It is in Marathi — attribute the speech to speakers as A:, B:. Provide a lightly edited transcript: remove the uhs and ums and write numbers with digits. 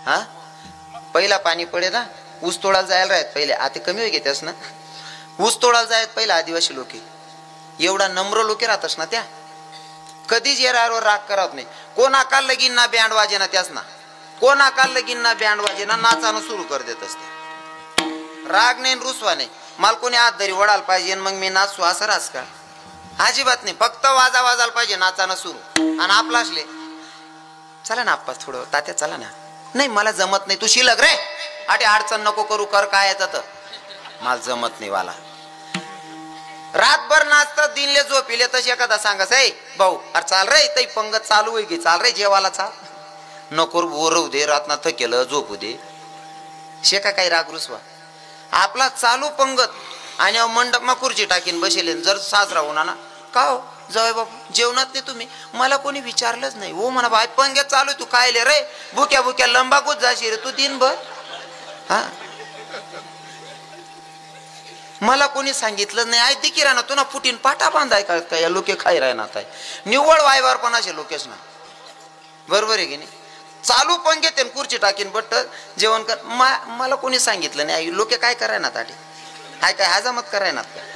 A: हा पहिला पाणी पडे ना ऊस तोडायला जायला राहत पहिले आता कमी होई घेतेस ना ऊस तोडायला जायत पहिले आदिवासी लोके एवढा नम्र लोके राहतस ना त्या कधीच येरावर राग करत नाही कोण आकाल लगीन ना बँड वाजे ना त्याच ना कोण आकाल लगीन ना बँड वाजे ना नाचानं सुरू कर देत असते राग नाही रुसवा नाही मला कोणी हात धरी वडाल पाहिजे मग मी नाचू असं रास का अजिबात नाही फक्त वाजा वाजायला पाहिजे नाचानं सुरू आणि आपला असले चला ना आप्पा थोडं तात्या चला ना नाही मला जमत नाही तू शिलक रे आटे अडचण नको करू कर काय येतं तर मला जमत नाही वाला रातभर नाचतात दिनले झोपिले तशी एखादा सांगस ऐ भाऊ अरे चाल रे तई पंगत चालू होई की चाल रे जेवाला चाल नको बोरवू दे रातना थकेलं झोपू दे शेका काही राग रुसवा आपला चालू पंगत आणि मंडप मा खुर्ची टाकीन बसेले जर साजरा होणार ना का हो जाऊ बाबू जेवणात नाही तुम्ही मला कोणी विचारलंच नाही हो म्हणा बाय पंगत चालू तू खायले रे भुक्या भुक्या लंबाकूच जाशी रे तू दिनभर हा मला कोणी सांगितलं नाही आय दिकी राहणार तुला फुटीन पाटा बांधाय का या लोके खाई राहणार आहे निव्वळ वायवार पण असे लोकेश ना बरोबर आहे की नाही चालू पण घेते खुर्ची टाकीन बट्ट जेवण कर मला कोणी सांगितलं नाही लोके काय करायना ताटे हाय काय हजामत करायनात का